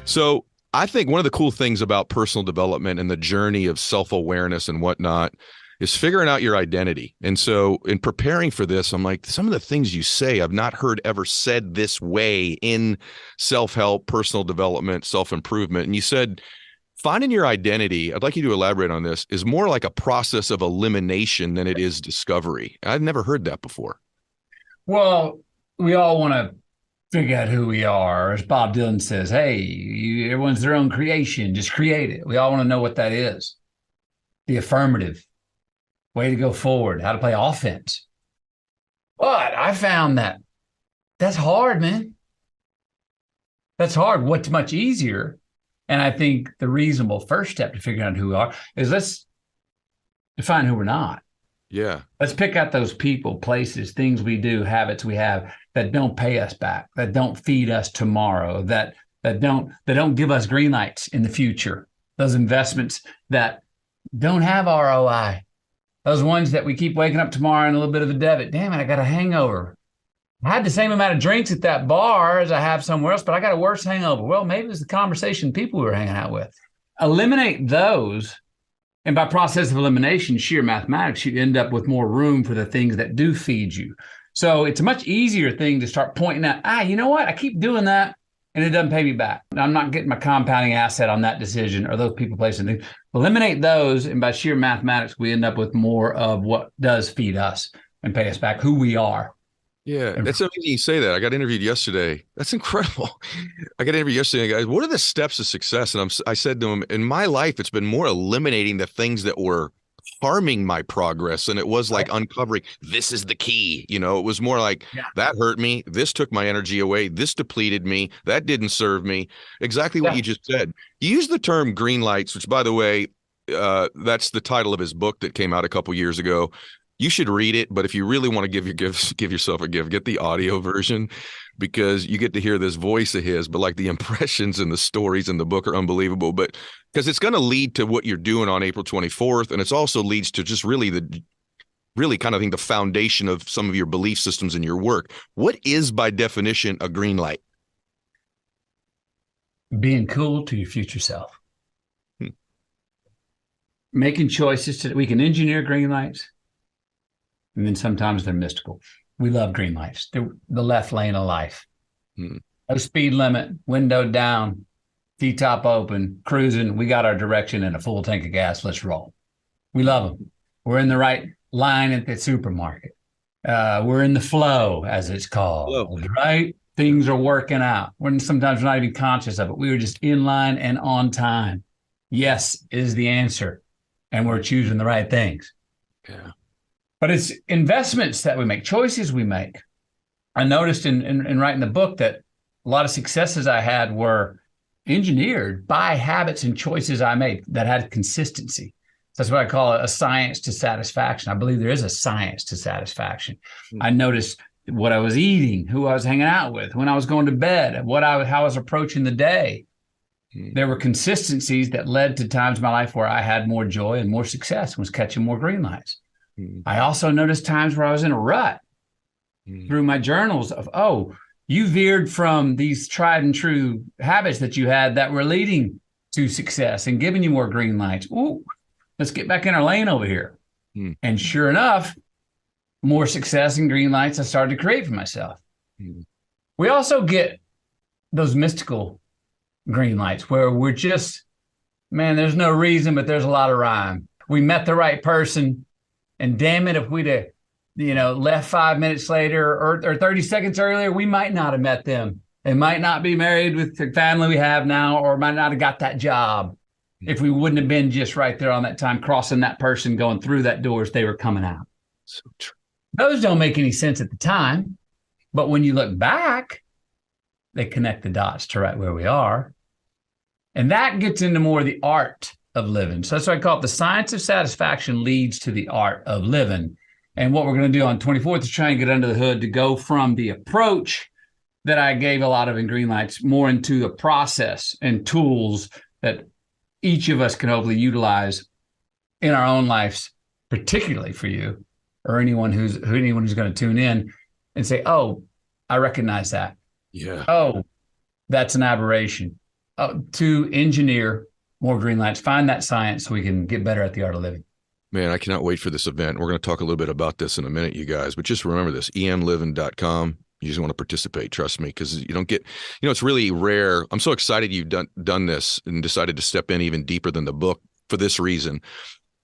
So I think one of the cool things about personal development and the journey of self-awareness and whatnot is figuring out your identity. And so in preparing for this, I'm like, some of the things you say, I've not heard ever said this way in self-help, personal development, self-improvement. And you said finding your identity, I'd like you to elaborate on this, is more like a process of elimination than it is discovery. I've never heard that before. Well, we all want to figure out who we are. As Bob Dylan says, hey, everyone's their own creation. Just create it. We all want to know what that is. The affirmative way to go forward, how to play offense. But I found that that's hard, man. That's hard. What's much easier, and I think the reasonable first step to figuring out who we are is let's define who we're not. Yeah. Let's pick out those people, places, things we do, habits we have that don't pay us back, that don't feed us tomorrow, that don't give us green lights in the future. Those investments that don't have ROI. Those ones that we keep waking up tomorrow in a little bit of a debit. Damn it, I got a hangover. I had the same amount of drinks at that bar as I have somewhere else, but I got a worse hangover. Well, maybe it's the conversation people we were hanging out with. Eliminate those. And by process of elimination, sheer mathematics, you end up with more room for the things that do feed you. So it's a much easier thing to start pointing out, you know what? I keep doing that and it doesn't pay me back. I'm not getting my compounding asset on that decision or those people, places, and things. Eliminate those. And by sheer mathematics, we end up with more of what does feed us and pay us back, who we are. Yeah, that's amazing you say that. I got interviewed yesterday. That's incredible. I got interviewed yesterday, guys. What are the steps of success? And I said to him, in my life, it's been more eliminating the things that were harming my progress. And it was like uncovering, this is the key. You know, it was more like that hurt me. This took my energy away. This depleted me. That didn't serve me. Exactly what you just said. You use the term green lights, which, by the way, that's the title of his book that came out a couple years ago. You should read it, but if you really want to give yourself a gift, get the audio version, because you get to hear this voice of his. But like the impressions and the stories in the book are unbelievable. But because it's going to lead to what you're doing on April 24th, and it's also leads to just really kind of, I think, the foundation of some of your belief systems in your work. What is, by definition, a green light? Being cool to your future self. Hmm. Making choices we can engineer green lights. And then sometimes they're mystical. We love green lights. They're the left lane of life. Hmm. No speed limit, window down, T-top open, cruising. We got our direction and a full tank of gas. Let's roll. We love them. We're in the right line at the supermarket. We're in the flow, as it's called, right? Things are working out. Sometimes we're not even conscious of it. We were just in line and on time. Yes is the answer. And we're choosing the right things. Yeah. But it's investments that we make, choices we make. I noticed in writing the book that a lot of successes I had were engineered by habits and choices I made that had consistency. So that's what I call a science to satisfaction. I believe there is a science to satisfaction. I noticed what I was eating, who I was hanging out with, when I was going to bed, how I was approaching the day. There were consistencies that led to times in my life where I had more joy and more success and was catching more green lights. I also noticed times where I was in a rut through my journals of, you veered from these tried and true habits that you had that were leading to success and giving you more green lights. Ooh, let's get back in our lane over here. And sure enough, more success and green lights I started to create for myself. We also get those mystical green lights where we're just, man, there's no reason, but there's a lot of rhyme. We met the right person. And damn it, if we'd have, left 5 minutes later or 30 seconds earlier, we might not have met them. They might not be married with the family we have now, or might not have got that job if we wouldn't have been just right there on that time, crossing that person, going through that door as they were coming out. So true. Those don't make any sense at the time. But when you look back, they connect the dots to right where we are. And that gets into more of the art of living. So that's why I call it the science of satisfaction leads to the art of living. And what we're going to do on 24th is try and get under the hood to go from the approach that I gave a lot of in green lights more into the process and tools that each of us can hopefully utilize in our own lives, particularly for you or anyone who's going to tune in and say, oh, I recognize that. Yeah. Oh, that's an aberration. to engineer more green lights, find that science so we can get better at the art of living. Man, I cannot wait for this event. We're going to talk a little bit about this in a minute, you guys, but just remember this, emliving.com. You just want to participate, trust me, because you don't get, it's really rare. I'm so excited you've done this and decided to step in even deeper than the book for this reason.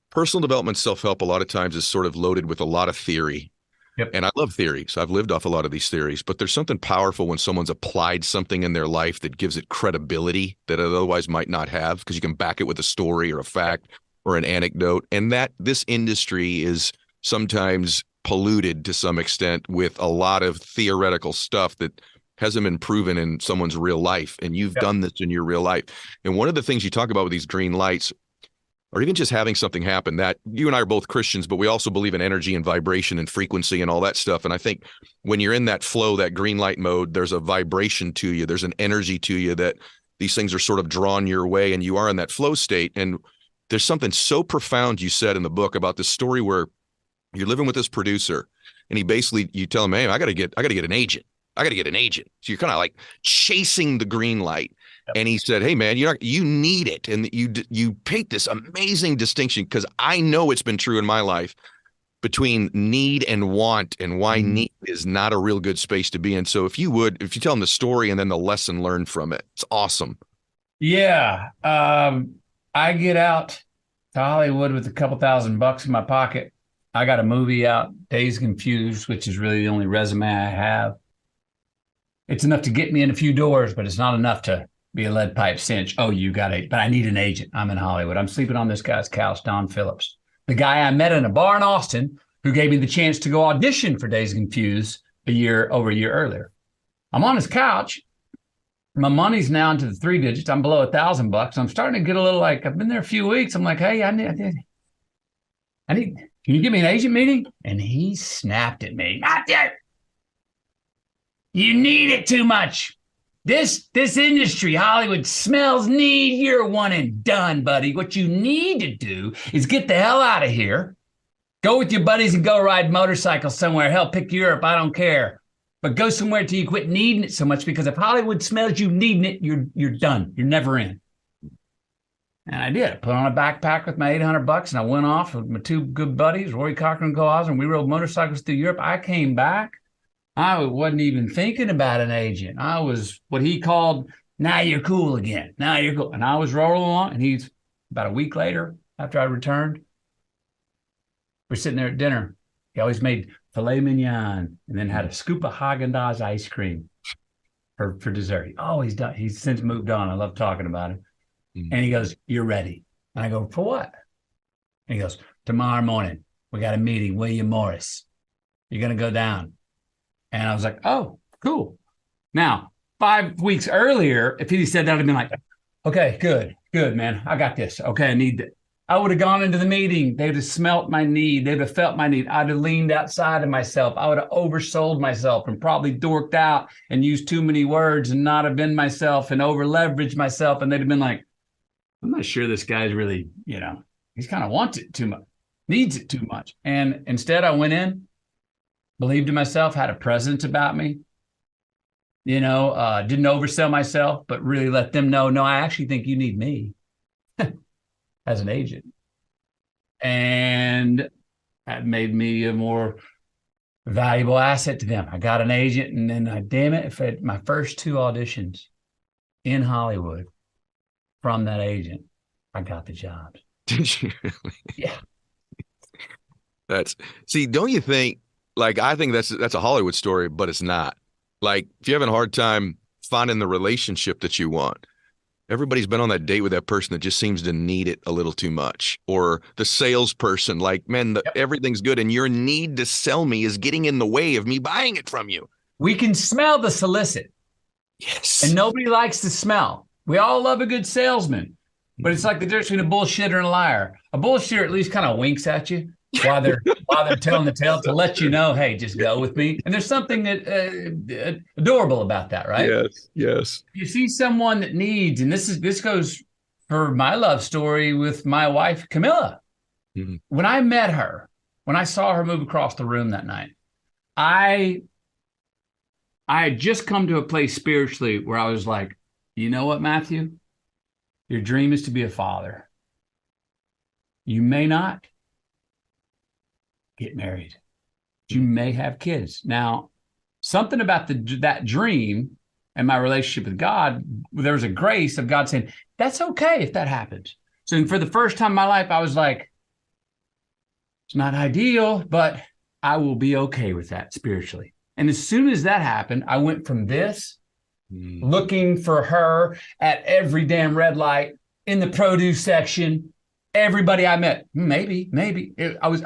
Personal development, self-help, a lot of times is sort of loaded with a lot of theory. Yep. And I love theory, so I've lived off a lot of these theories, but there's something powerful when someone's applied something in their life that gives it credibility that it otherwise might not have, because you can back it with a story or a fact or an anecdote. And that this industry is sometimes polluted to some extent with a lot of theoretical stuff that hasn't been proven in someone's real life. And you've done this in your real life. And one of the things you talk about with these green lights, or even just having something happen, that you and I are both Christians, but we also believe in energy and vibration and frequency and all that stuff. And I think when you're in that flow, that green light mode, there's a vibration to you. There's an energy to you that these things are sort of drawn your way, and you are in that flow state. And there's something so profound you said in the book about this story where you're living with this producer, and you tell him, hey, I got to get an agent. I got to get an agent. So you're kind of like chasing the green light. And he said, hey, man, you need it. And you paint this amazing distinction, because I know it's been true in my life, between need and want, and why need is not a real good space to be in. So if you tell them the story and then the lesson learned from it, it's awesome. Yeah. I get out to Hollywood with a couple $1,000 in my pocket. I got a movie out, Dazed Confused, which is really the only resume I have. It's enough to get me in a few doors, but it's not enough to be a lead pipe cinch. Oh, you got it. But I need an agent. I'm in Hollywood. I'm sleeping on this guy's couch, Don Phillips, the guy I met in a bar in Austin who gave me the chance to go audition for Dazed Confused over a year earlier. I'm on his couch. My money's now into the 3 digits. I'm below $1,000. I'm starting to get a little like, I've been there a few weeks. I'm like, hey, I need, can you give me an agent meeting? And he snapped at me. Not yet. You need it too much. This industry, Hollywood, smells need. You're one and done, buddy. What you need to do is get the hell out of here. Go with your buddies and go ride motorcycles somewhere. Hell, pick Europe. I don't care. But go somewhere till you quit needing it so much, because if Hollywood smells you needing it, you're done. You're never in. And I did. I put on a backpack with my $800, and I went off with my 2 good buddies, Rory Cochran and Cole Osborne, and we rode motorcycles through Europe. I came back. I wasn't even thinking about an agent. I was what he called, now you're cool again. Now you're cool. And I was rolling along, and he's about a week later, after I returned, we're sitting there at dinner. He always made filet mignon and then had a scoop of Haagen-Dazs ice cream for dessert. Oh, he's done. He's since moved on. I love talking about him. And he goes, you're ready. And I go, for what? And he goes, tomorrow morning, we got a meeting, William Morris. You're going to go down. And I was like, oh, cool. Now, 5 weeks earlier, if he said that, I'd have been like, okay, good, man. I got this. Okay, I need that. I would have gone into the meeting. They would have smelt my need. They would have felt my need. I'd have leaned outside of myself. I would have oversold myself and probably dorked out and used too many words and not have been myself and over leveraged myself. And they'd have been like, I'm not sure this guy's really, he's kind of wants it too much, needs it too much. And instead I went in, believed in myself, had a presence about me, didn't oversell myself, but really let them know, no, I actually think you need me as an agent. And that made me a more valuable asset to them. I got an agent, and then my first 2 auditions in Hollywood from that agent, I got the jobs. Did you really? Yeah. Don't you think, like, I think that's a Hollywood story, but it's not. Like, if you're having a hard time finding the relationship that you want, everybody's been on that date with that person that just seems to need it a little too much. Or the salesperson, like, man, everything's good, and your need to sell me is getting in the way of me buying it from you. We can smell the solicit. Yes. And nobody likes the smell. We all love a good salesman, but it's like the difference between a bullshitter and a liar. A bullshitter at least kind of winks at you while they're telling the tale to let you know, hey, just go with me. And there's something adorable about that, right? Yes. You see someone that needs, and this goes for my love story with my wife, Camilla. Mm-hmm. When I met her, when I saw her move across the room that night, I had just come to a place spiritually where I was like, you know what, Matthew? Your dream is to be a father. You may not get married. You may have kids. Now, something about that dream and my relationship with God, there was a grace of God saying, that's okay if that happens. So for the first time in my life, I was like, it's not ideal, but I will be okay with that spiritually. And as soon as that happened, I went from this, looking for her at every damn red light, in the produce section, everybody I met, maybe. I was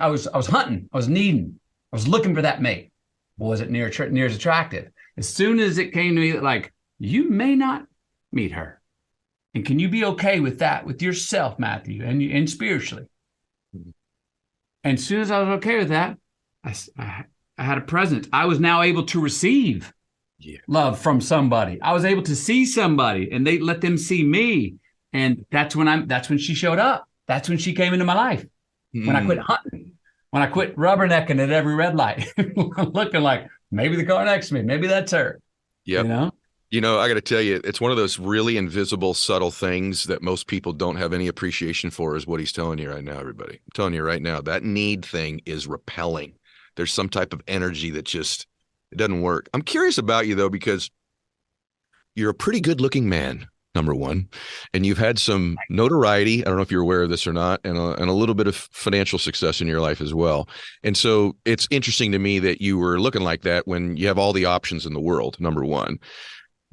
hunting, I was needing, I was looking for that mate. Wasn't near as attractive. As soon as it came to me, like, you may not meet her. And can you be okay with that, with yourself, Matthew, and spiritually? And as soon as I was okay with that, I had a presence. I was now able to receive love from somebody. I was able to see somebody, and they let them see me. And that's when she showed up. That's when she came into my life. When I quit hunting, when I quit rubbernecking at every red light, looking like maybe the car next to me, maybe that's her. Yep. I got to tell you, it's one of those really invisible, subtle things that most people don't have any appreciation for, is what he's telling you right now, everybody. I'm telling you right now, that need thing is repelling. There's some type of energy that just, it doesn't work. I'm curious about you, though, because you're a pretty good looking man, number one, and you've had some notoriety. I don't know if you're aware of this or not, and a little bit of financial success in your life as well. And so it's interesting to me that you were looking like that when you have all the options in the world, number one.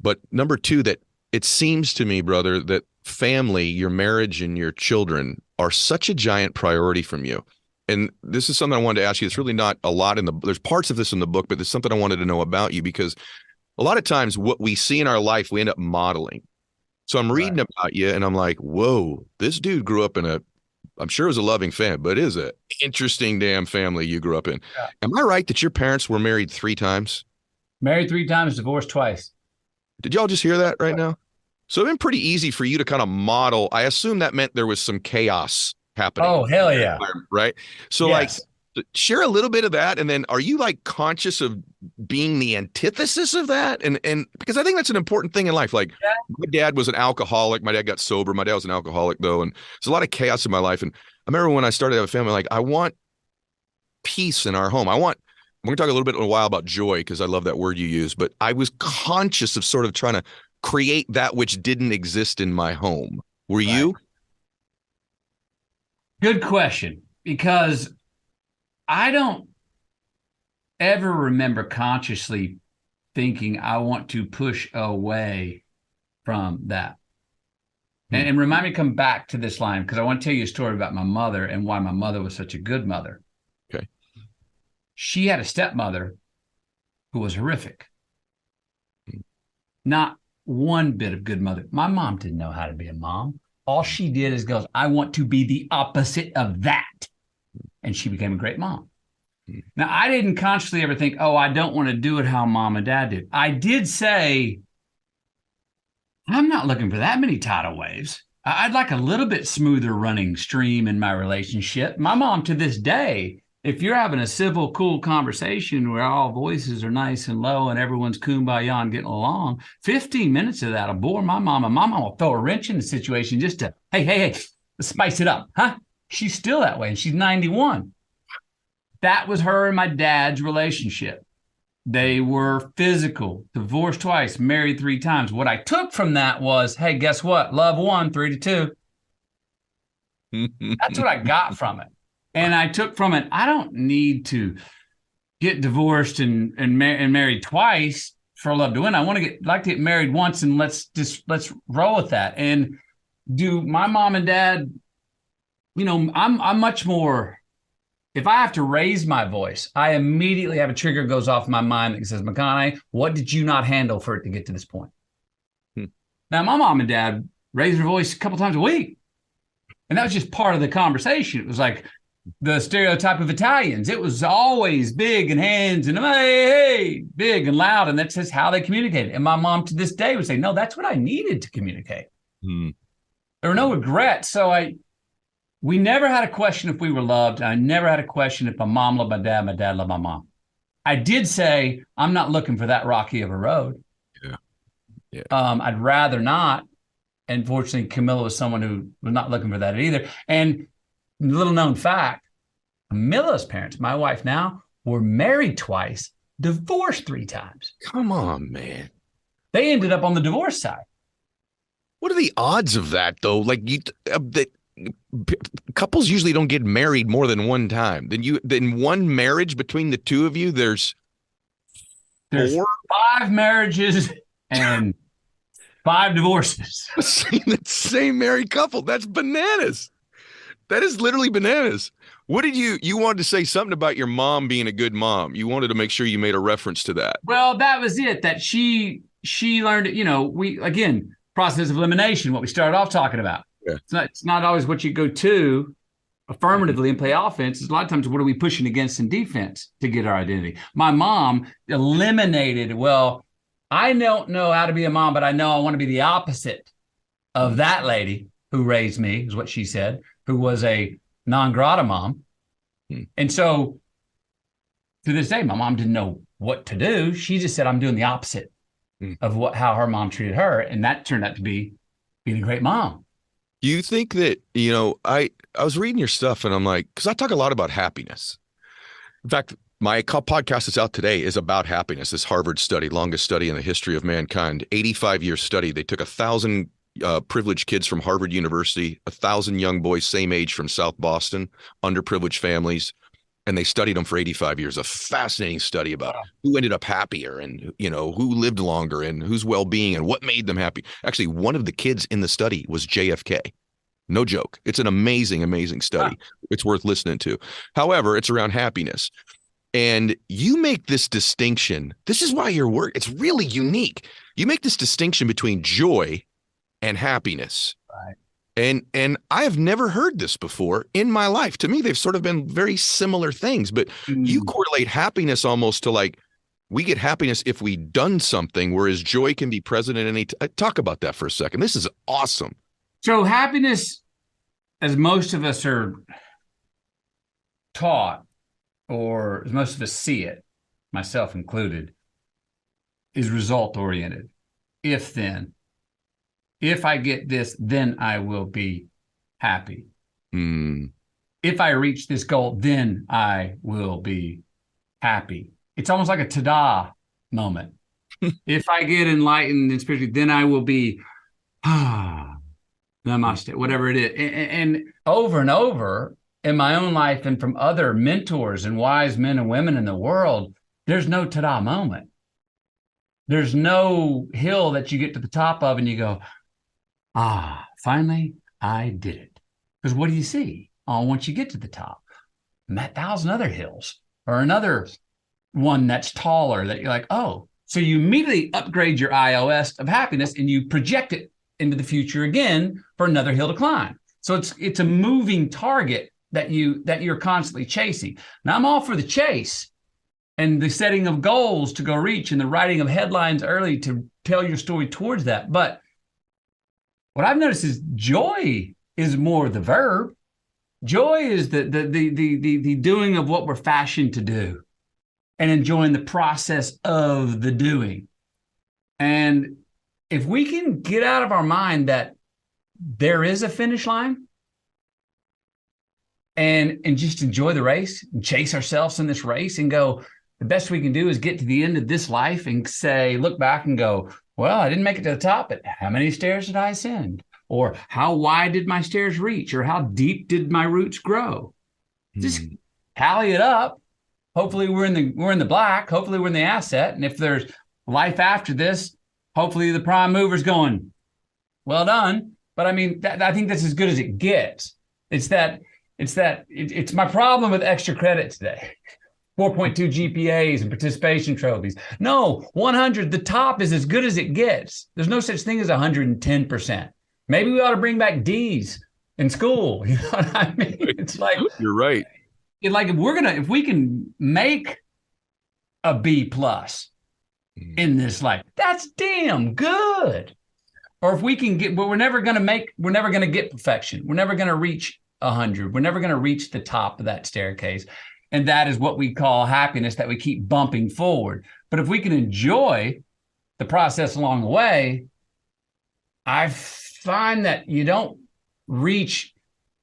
But number two, that it seems to me, brother, that family, your marriage and your children are such a giant priority from you. And this is something I wanted to ask you. It's really not a lot there's parts of this in the book, but there's something I wanted to know about you, because a lot of times what we see in our life, we end up modeling. So I'm reading about you and I'm like, whoa, this dude grew up in I'm sure it was a loving family, but it is an interesting damn family you grew up in. Yeah. Am I right that your parents were married 3 times? Married 3 times, divorced twice. Did y'all just hear that right now? So it's been pretty easy for you to kind of model. I assume that meant there was some chaos happening. Oh, hell yeah. Right. So yes. Like, share a little bit of that. And then are you like conscious of being the antithesis of that? And because I think that's an important thing in life. Like my dad was an alcoholic. My dad got sober. My dad was an alcoholic though. And there's a lot of chaos in my life. And I remember when I started to have a family, like I want peace in our home. We're going to talk a little bit in a while about joy, because I love that word you use, but I was conscious of sort of trying to create that which didn't exist in my home. Were you? Good question, because I don't ever remember consciously thinking I want to push away from that. And remind me to come back to this line, because I want to tell you a story about my mother and why my mother was such a good mother. Okay. She had a stepmother who was horrific. Not one bit of good mother. My mom didn't know how to be a mom. All she did is goes, I want to be the opposite of that. And she became a great mom. Now, I didn't consciously ever think, I don't want to do it how mom and dad did. I did say, I'm not looking for that many tidal waves. I'd like a little bit smoother running stream in my relationship. My mom, to this day, if you're having a civil, cool conversation where all voices are nice and low and everyone's kumbaya and getting along, 15 minutes of that will bore my mama. My mama will throw a wrench in the situation just to, hey, let's spice it up. Huh? She's still that way, and she's 91. That was her and my dad's relationship. They were physical, divorced twice, married 3 times. What I took from that was, hey, guess what? Love won 3-2. That's what I got from it. And I took from it, I don't need to get divorced and married twice for love to win. I want to like to get married once, and let's roll with that. And do my mom and dad, I'm much more, if I have to raise my voice, I immediately have a trigger goes off my mind that says, McConaughey, what did you not handle for it to get to this point? Now, my mom and dad raised their voice a couple times a week. And that was just part of the conversation. It was like the stereotype of Italians. It was always big and hands and hey, big and loud. And that's just how they communicated. And my mom to this day would say, no, that's what I needed to communicate. There were no regrets. So we never had a question if we were loved. I never had a question if my mom loved my dad loved my mom. I did say, I'm not looking for that rocky of a road. Yeah. I'd rather not. And fortunately, Camilla was someone who was not looking for that either. And little known fact, Camilla's parents, my wife now, were married twice, divorced 3 times. Come on, man. They ended up on the divorce side. What are the odds of that, though? Like that couples usually don't get married more than one time. Then one marriage between the two of you, there's There's four? 5 marriages and 5 divorces. The same married couple. That's bananas. That is literally bananas. What did you wanted to say something about your mom being a good mom? You wanted to make sure you made a reference to that. Well, that was it. That she learned, we again, process of elimination, what we started off talking about. Yeah. It's not always what you go to affirmatively and play offense. It's a lot of times what are we pushing against in defense to get our identity. My mom eliminated, well, I don't know how to be a mom, but I know I want to be the opposite of that lady who raised me, is what she said, who was a non grata mom. And so to this day, my mom didn't know what to do. She just said, I'm doing the opposite of how her mom treated her. And that turned out to be being a great mom. Do you think that, I was reading your stuff and I'm like, because I talk a lot about happiness. In fact, my podcast that's out today is about happiness. This Harvard study, longest study in the history of mankind, 85-year study. They took 1,000 privileged kids from Harvard University, 1,000 young boys, same age from South Boston, underprivileged families, and they studied them for 85 years. A fascinating study about who ended up happier and, who lived longer and whose well-being and what made them happy. Actually, one of the kids in the study was JFK. No joke. It's an amazing, amazing study. It's worth listening to. However, it's around happiness. And you make this distinction. This is why your work, it's really unique. You make this distinction between joy and happiness. Right. And I have never heard this before in my life. To me, they've sort of been very similar things, but you correlate happiness almost to like, we get happiness if we done something, whereas joy can be present at any time. Talk about that for a second. This is awesome. So happiness, as most of us are taught, or as most of us see it, myself included, is result oriented. If then. If I get this, then I will be happy. If I reach this goal, then I will be happy. It's almost like a ta-da moment. If I get enlightened and spiritually, then I will be, namaste, whatever it is. And over in my own life and from other mentors and wise men and women in the world, there's no ta-da moment. There's no hill that you get to the top of and you go, finally, I did it. Because what do you see? Once you get to the top, 1,000 other hills or another one that's taller that you're like, so you immediately upgrade your iOS of happiness and you project it into the future again for another hill to climb. So it's a moving target that you're constantly chasing. Now I'm all for the chase and the setting of goals to go reach and the writing of headlines early to tell your story towards that. But what I've noticed is joy is more the verb. Joy is the doing of what we're fashioned to do and enjoying the process of the doing. And if we can get out of our mind that there is a finish line and just enjoy the race and chase ourselves in this race and go, the best we can do is get to the end of this life and say, look back and go, well, I didn't make it to the top, but how many stairs did I ascend? Or how wide did my stairs reach? Or how deep did my roots grow? Just tally it up. Hopefully we're in the black. Hopefully we're in the asset. And if there's life after this, hopefully the prime mover's going, well done. But I mean, I think that's as good as it gets. It's my problem with extra credit today. 4.2 GPAs and participation trophies. No, 100, the top is as good as it gets. There's no such thing as 110%. Maybe we ought to bring back D's in school. You know what I mean? It's like, you're right. If we can make a B plus in this life, that's damn good. Or if we can get, but we're never going to get perfection. We're never going to reach 100. We're never going to reach the top of that staircase. And that is what we call happiness, that we keep bumping forward. But if we can enjoy the process along the way, I find that you don't reach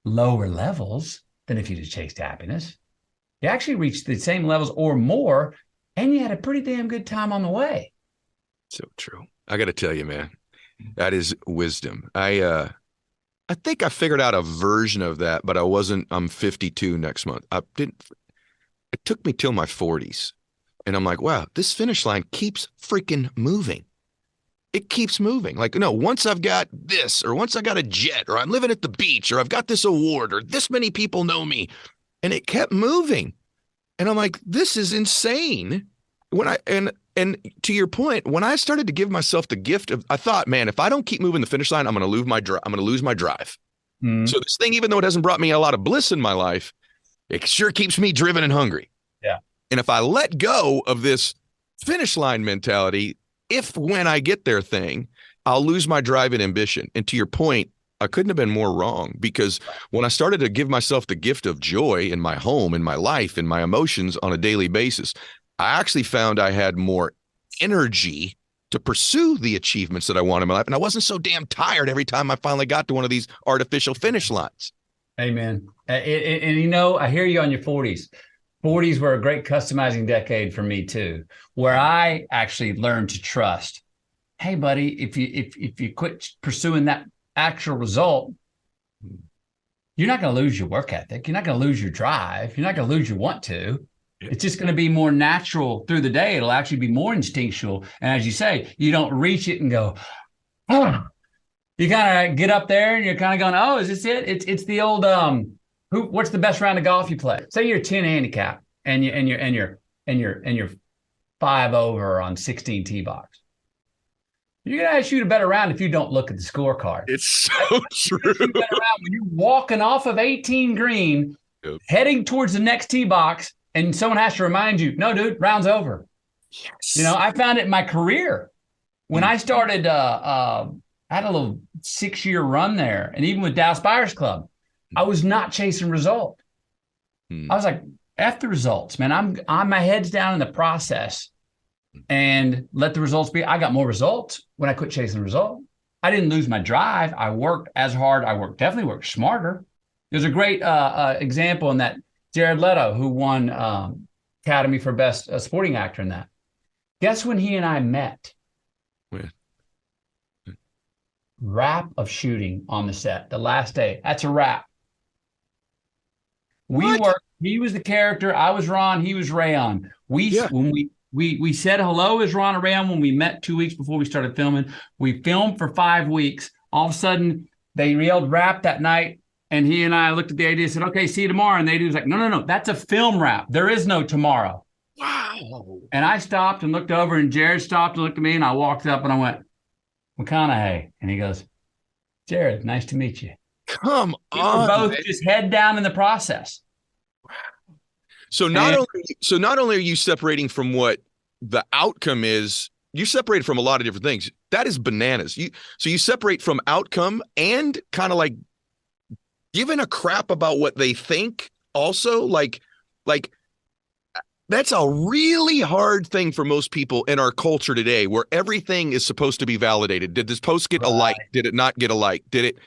lower levels than if you just chased happiness. You actually reach the same levels or more, and you had a pretty damn good time on the way. So true. I got to tell you, man, that is wisdom. I think I figured out a version of that, but I'm 52 next month. It took me till my 40s. And I'm like, wow, this finish line keeps freaking moving. It keeps moving. Like, no, once I've got this, or once I got a jet, or I'm living at the beach, or I've got this award, or this many people know me. And it kept moving. And I'm like, this is insane. And to your point, when I started to give myself the gift of, I thought, man, if I don't keep moving the finish line, I'm going to lose my drive. So this thing, even though it hasn't brought me a lot of bliss in my life, it sure keeps me driven and hungry. Yeah. And if I let go of this finish line mentality, when I get there thing, I'll lose my drive and ambition. And to your point, I couldn't have been more wrong, because when I started to give myself the gift of joy in my home, in my life, in my emotions on a daily basis, I actually found I had more energy to pursue the achievements that I wanted in my life. And I wasn't so damn tired every time I finally got to one of these artificial finish lines. Amen. And you know, I hear you on your 40s. 40s were a great customizing decade for me too, where I actually learned to trust. Hey, buddy, if you quit pursuing that actual result, you're not going to lose your work ethic. You're not going to lose your drive. You're not going to lose your want to. It's just going to be more natural through the day. It'll actually be more instinctual. And as you say, you don't reach it and go, oh. You kind of get up there and you're kind of going, oh, is this it? It's the old what's the best round of golf you play? Say you're 10 handicap and you're 5 over on 16 tee box. You're gonna shoot a better round if you don't look at the scorecard. It's so true. When you're walking off of 18 green, heading towards the next tee box, and someone has to remind you, no, dude, round's over. Yes. You know, I found it in my career when I started. I had a little 6-year run there, and even with Dallas Buyers Club, I was not chasing result. I was like, F the results, man. I'm my head's down in the process, and let the results be. I got more results when I quit chasing the result. I didn't lose my drive. I worked as hard. Definitely worked smarter. There's a great example in that Jared Leto, who won Academy for Best Supporting Actor in that. Guess when he and I met? When? Wrap of shooting on the set, the last day. That's a wrap. We worked. He was the character. I was Ron. He was Rayon. When we said hello as Ron and Rayon when we met 2 weeks before we started filming. We filmed for 5 weeks. All of a sudden, they yelled wrap that night. And he and I looked at the AD and said, okay, see you tomorrow. And the AD was like, no, that's a film wrap. There is no tomorrow. Wow. And I stopped and looked over, and Jared stopped and looked at me, and I walked up and I went, McConaughey. And he goes, Jared, nice to meet you. Come on. We were both just head down in the process. So not only are you separating from what the outcome is, you separate from a lot of different things. That is bananas. So you separate from outcome and kind of like giving a crap about what they think also, like that's a really hard thing for most people in our culture today, where everything is supposed to be validated. Did this post get a like? Did it not get a like? Did it,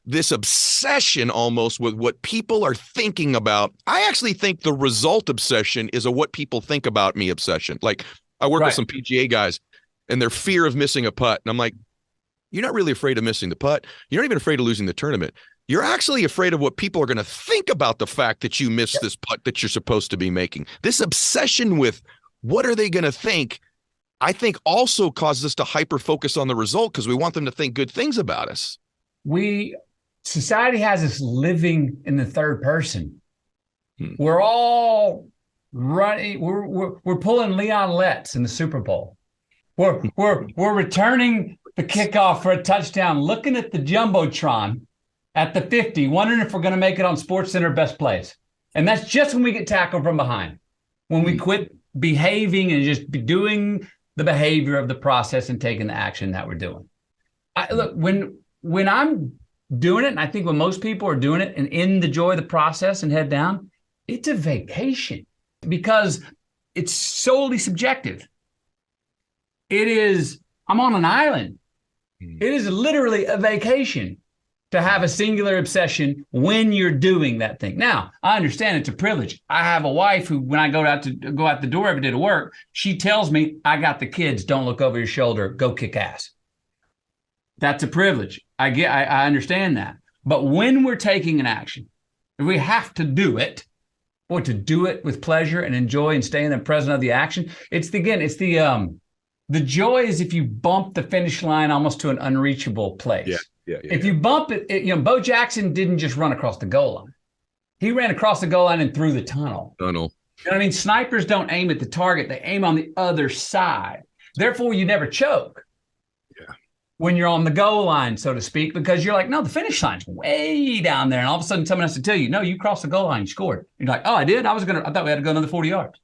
this obsession almost with what people are thinking about. I actually think the result obsession is a what people think about me obsession. Like I work with some PGA guys and their fear of missing a putt. And I'm like, you're not really afraid of missing the putt. You're not even afraid of losing the tournament. You're actually afraid of what people are going to think about the fact that you missed this putt that you're supposed to be making. This obsession with what are they going to think, I think also causes us to hyper focus on the result because we want them to think good things about us. Society has us living in the third person. We're all running. We're pulling Leon Letts in the Super Bowl. We're returning the kickoff for a touchdown, looking at the Jumbotron at the 50, wondering if we're going to make it on SportsCenter Best Plays. And that's just when we get tackled from behind, when we quit behaving and just doing the behavior of the process and taking the action that we're doing. Look, when I'm doing it, and I think when most people are doing it and in the joy of the process and head down, it's a vacation because it's solely subjective. It is, I'm on an island. Mm. It is literally a vacation to have a singular obsession when you're doing that thing. Now, I understand it's a privilege. I have a wife who, when I go out the door every day to work, she tells me, I got the kids, don't look over your shoulder, go kick ass. That's a privilege. I understand that. But when we're taking an action, we have to do it, or to do it with pleasure and enjoy and stay in the present of the action. The joy is if you bump the finish line almost to an unreachable place. Yeah. If you bump it, Bo Jackson didn't just run across the goal line. He ran across the goal line and through the tunnel. You know what I mean? Snipers don't aim at the target. They aim on the other side. Therefore, you never choke. Yeah. When you're on the goal line, so to speak, because you're like, no, the finish line's way down there. And all of a sudden someone has to tell you, no, you crossed the goal line, you scored. You're like, oh, I did? I thought we had to go another 40 yards.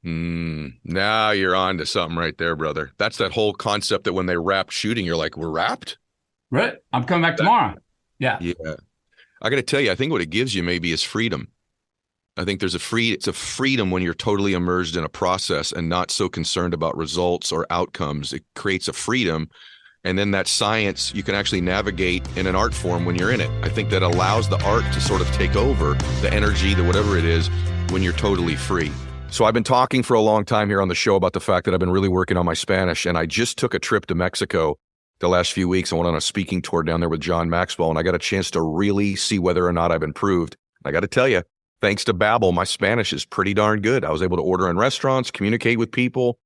Now you're on to something right there, brother. That's that whole concept that when they wrap shooting, you're like, we're wrapped? Right. I'm coming back tomorrow. Yeah. Yeah. I got to tell you, I think what it gives you maybe is freedom. I think it's a freedom when you're totally immersed in a process and not so concerned about results or outcomes. It creates a freedom. And then that science, you can actually navigate in an art form when you're in it. I think that allows the art to sort of take over the energy, the whatever it is, when you're totally free. So I've been talking for a long time here on the show about the fact that I've been really working on my Spanish, and I just took a trip to Mexico the last few weeks. I went on a speaking tour down there with John Maxwell, and I got a chance to really see whether or not I've improved. I got to tell you, thanks to Babbel, my Spanish is pretty darn good. I was able to order in restaurants, communicate with people,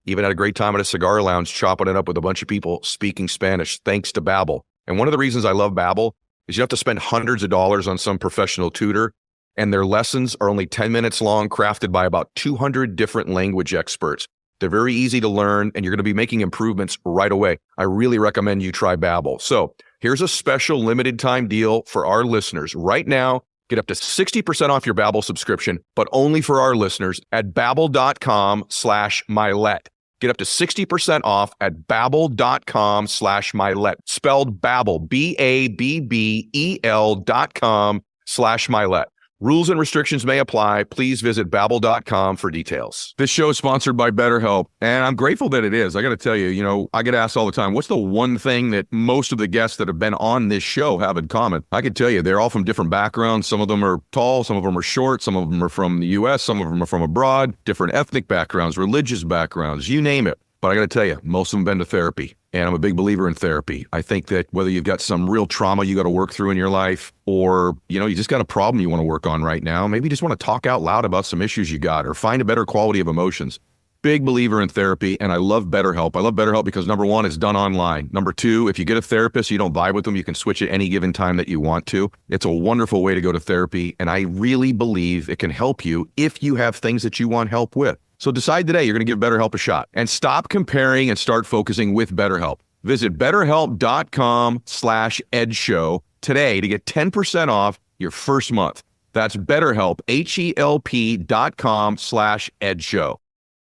even had a great time at a cigar lounge, chopping it up with a bunch of people speaking Spanish, thanks to Babbel. And one of the reasons I love Babbel is you have to spend hundreds of dollars on some professional tutor, and their lessons are only 10 minutes long, crafted by about 200 different language experts. They're very easy to learn, and you're going to be making improvements right away. I really recommend you try Babbel. So here's a special limited time deal for our listeners. Right now, get up to 60% off your Babbel subscription, but only for our listeners at babbel.com/Mylett. Get up to 60% off at babbel.com/Mylett. Spelled Babbel, BABBEL.com/Mylett. Rules and restrictions may apply. Please visit babbel.com for details. This show is sponsored by BetterHelp, and I'm grateful that it is. I got to tell you, I get asked all the time, what's the one thing that most of the guests that have been on this show have in common? I can tell you, they're all from different backgrounds. Some of them are tall, some of them are short, some of them are from the U.S., some of them are from abroad, different ethnic backgrounds, religious backgrounds, you name it. But I got to tell you, most of them have been to therapy, and I'm a big believer in therapy. I think that whether you've got some real trauma you got to work through in your life, or, you just got a problem you want to work on right now, maybe you just want to talk out loud about some issues you got, or find a better quality of emotions. Big believer in therapy, and I love BetterHelp. I love BetterHelp because number one, it's done online. Number two, if you get a therapist, you don't vibe with them, you can switch at any given time that you want to. It's a wonderful way to go to therapy, and I really believe it can help you if you have things that you want help with. So decide today you're going to give BetterHelp a shot, and stop comparing and start focusing with BetterHelp. Visit betterhelp.com/edshow today to get 10% off your first month. That's BetterHelp, HELP.com/edshow.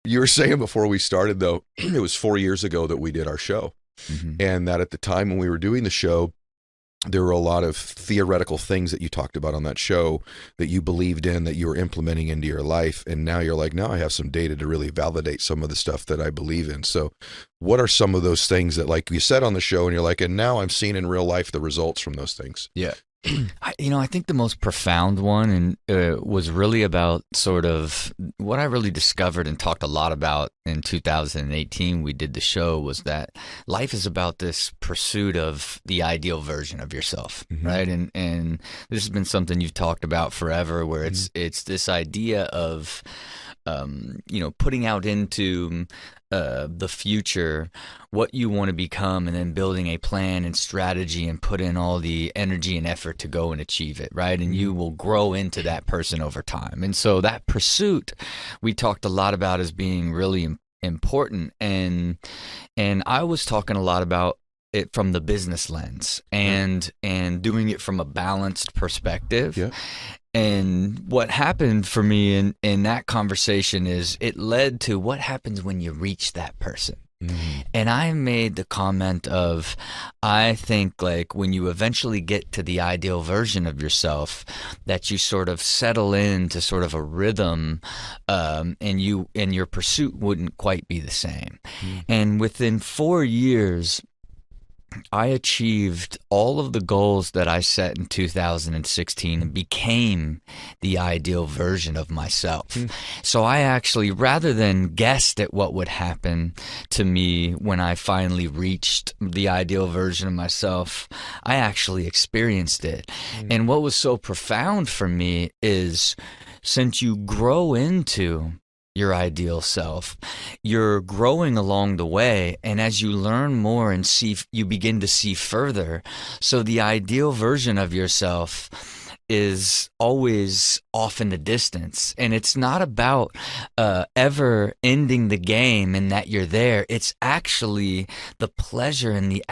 You were saying before we started, though, it was 4 years ago that we did our show. And that at the time when we were doing the show, there were a lot of theoretical things that you talked about on that show that you believed in, that you were implementing into your life. And now you're like, now I have some data to really validate some of the stuff that I believe in. So what are some of those things that, like you said on the show, and you're like, and now I'm seeing in real life the results from those things? Yeah. I think the most profound one was really about sort of what I really discovered and talked a lot about in 2018. We did the show, was that life is about this pursuit of the ideal version of yourself, right? And this has been something you've talked about forever, where it's this idea of putting out into the future what you want to become, and then building a plan and strategy and put in all the energy and effort to go and achieve it, right? And you will grow into that person over time. And so that pursuit we talked a lot about as being really important. And I was talking a lot about it from the business lens and doing it from a balanced perspective. Yeah. And what happened for me in that conversation is it led to what happens when you reach that person. And I made the comment of, I think like when you eventually get to the ideal version of yourself, that you sort of settle into sort of a rhythm, and your pursuit wouldn't quite be the same. And within 4 years, I achieved all of the goals that I set in 2016 and became the ideal version of myself. So I actually, rather than guessed at what would happen to me when I finally reached the ideal version of myself, I actually experienced it. And what was so profound for me is, since you grow into your ideal self, you're growing along the way, and as you learn more and see, you begin to see further. So the ideal version of yourself is always off in the distance, and it's not about ever ending the game and that you're there. It's actually the pleasure and the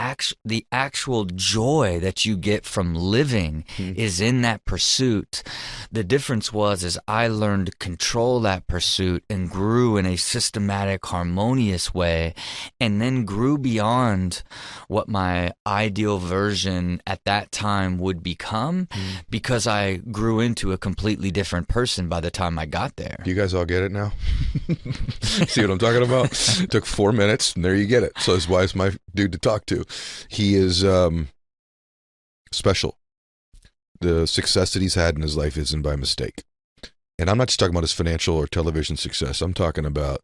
actual joy that you get from living is in that pursuit. The difference was I learned to control that pursuit and grew in a systematic, harmonious way, and then grew beyond what my ideal version at that time would become, because I grew into a completely different person by the time I got there. You guys all get it now? See what I'm talking about? It took 4 minutes, and there you get it. So his wife's my dude to talk to. He is special. The success that he's had in his life isn't by mistake. And I'm not just talking about his financial or television success. I'm talking about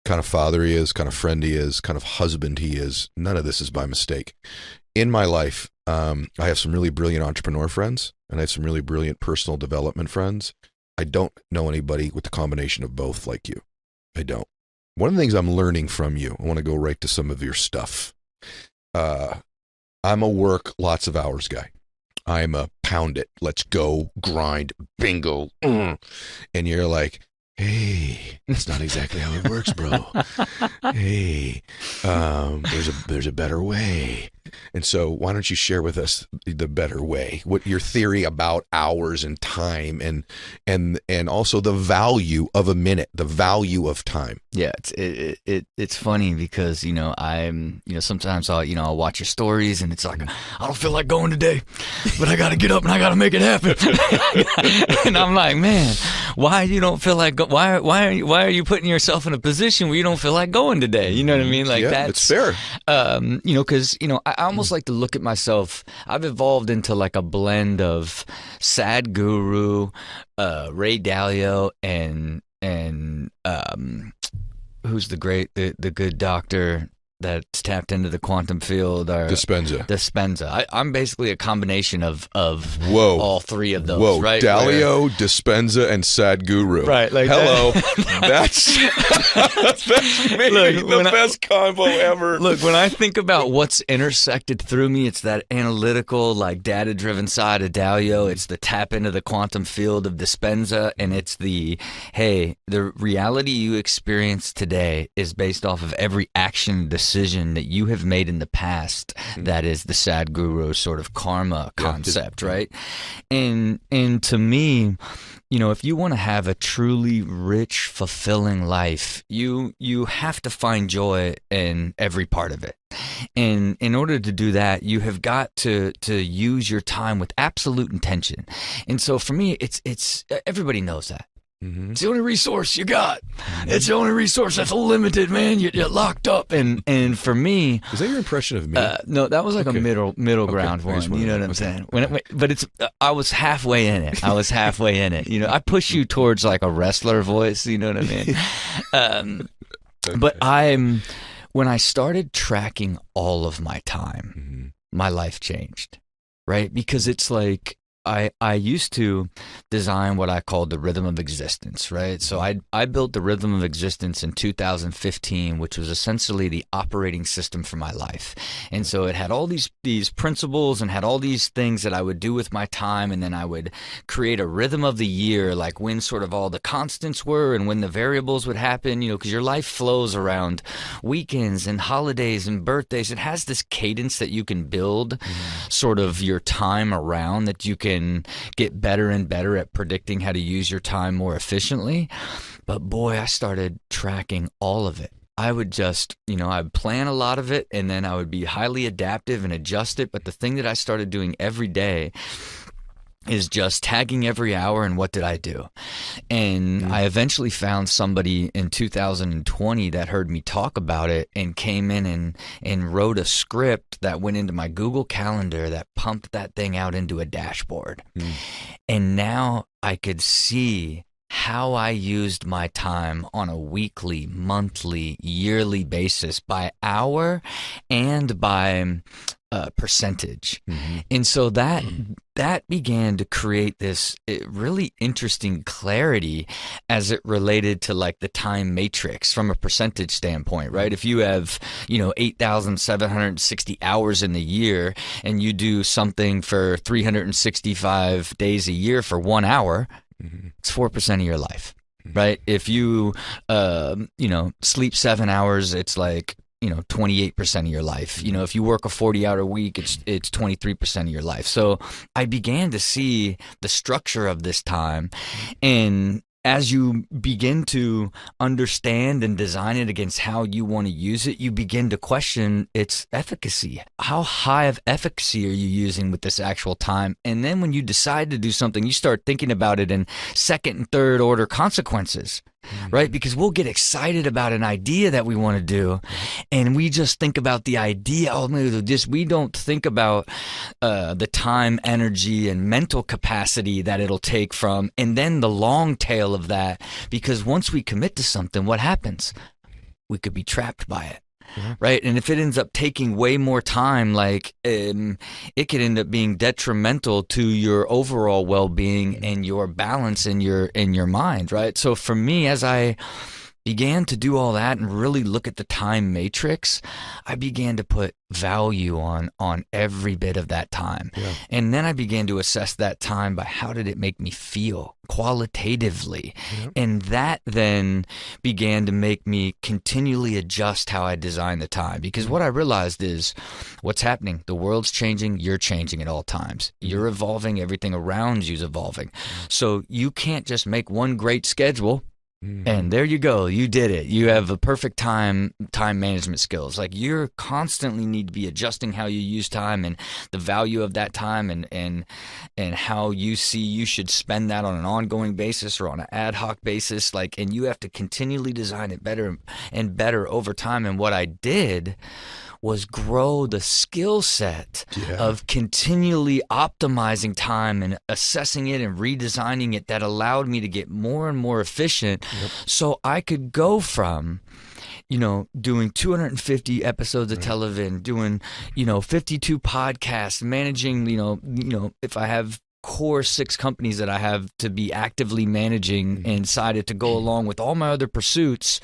kind of father he is, kind of friend he is, kind of husband he is. None of this is by mistake. In my life, I have some really brilliant entrepreneur friends, and I have some really brilliant personal development friends. I don't know anybody with the combination of both like you. I don't. One of the things I'm learning from you, I want to go right to some of your stuff. I'm a work lots of hours guy. I'm a pound it, let's go, grind, bingo. And you're like, hey, that's not exactly how it works, bro. Hey, there's a better way. And so why don't you share with us the better way, what your theory about hours and time, and also the value of a minute, the value of time. Yeah, it's funny because, sometimes I'll watch your stories and it's like, I don't feel like going today, but I got to get up and I got to make it happen. And I'm like, man, why you don't feel like why are you putting yourself in a position where you don't feel like going today? You know what I mean? Like, yeah, that's fair. Because I almost like to look at myself. I've evolved into like a blend of Sadhguru, Ray Dalio, and who's the good doctor that's tapped into the quantum field? Dispenza. I'm basically a combination of all three of those. Whoa, right? Dalio, Dispenza, and Sadhguru. Right. Like hello. That's maybe the best combo ever. Look, when I think about what's intersected through me, it's that analytical, like data-driven side of Dalio. It's the tap into the quantum field of Dispenza, and it's the reality you experience today is based off of every action decision that you have made in the past. That is the Sadhguru sort of karma concept, right? And to me, if you want to have a truly rich, fulfilling life, you have to find joy in every part of it. And in order to do that, you have got to use your time with absolute intention. And so for me, it's everybody knows that. It's the only resource you got. It's the only resource that's limited, man. You're locked up. And for me, is that your impression of me? No, that was like a middle ground one. You know what I'm saying? But I was halfway in it. I push you towards like a wrestler voice. You know what I mean? But when I started tracking all of my time, my life changed, right? Because it's like, I used to design what I called the rhythm of existence, right? So I built the rhythm of existence in 2015, which was essentially the operating system for my life. And so it had all these principles and had all these things that I would do with my time, and then I would create a rhythm of the year, like when sort of all the constants were and when the variables would happen, because your life flows around weekends and holidays and birthdays. It has this cadence that you can build sort of your time around, that you can get better and better at predicting how to use your time more efficiently. But boy, I started tracking all of it. I would just, I'd plan a lot of it, and then I would be highly adaptive and adjust it. But the thing that I started doing every day is just tagging every hour and what did I do? And I eventually found somebody in 2020 that heard me talk about it and came in and wrote a script that went into my Google Calendar that pumped that thing out into a dashboard. And now I could see how I used my time on a weekly, monthly, yearly basis by hour and by percentage. And so that began to create this really interesting clarity as it related to like the time matrix from a percentage standpoint, right? If you have, 8,760 hours in the year and you do something for 365 days a year for 1 hour, it's 4% of your life, right? If you, sleep 7 hours, it's like, 28% of your life. If you work a 40-hour week, it's 23% of your life. So I began to see the structure of this time. And as you begin to understand and design it against how you want to use it, you begin to question its efficacy. How high of efficacy are you using with this actual time? And then when you decide to do something, you start thinking about it in second and third order consequences. Right? Because we'll get excited about an idea that we want to do, and we just think about the idea. Oh, I'm going to do this. We don't think about the time, energy, and mental capacity that it'll take from, and then the long tail of that. Because once we commit to something, what happens? We could be trapped by it. Right. And if it ends up taking way more time, like it could end up being detrimental to your overall well-being and your balance in your mind. Right. So for me, as I began to do all that and really look at the time matrix, I began to put value on every bit of that time. And then I began to assess that time by how did it make me feel qualitatively. And that then began to make me continually adjust how I design the time. Because what I realized is what's happening. The world's changing. You're changing at all times. You're evolving. Everything around you's evolving. So you can't just make one great schedule and there you go. You did it. You have a perfect time management skills. Like you're constantly need to be adjusting how you use time and the value of that time and how you see you should spend that on an ongoing basis or on an ad hoc basis. Like, and you have to continually design it better and better over time. And what I did was grow the skill set of continually optimizing time and assessing it and redesigning it that allowed me to get more and more efficient so I could go from doing 250 episodes of television, doing 52 podcasts, managing if I have core 6 companies that I have to be actively managing inside it to go along with all my other pursuits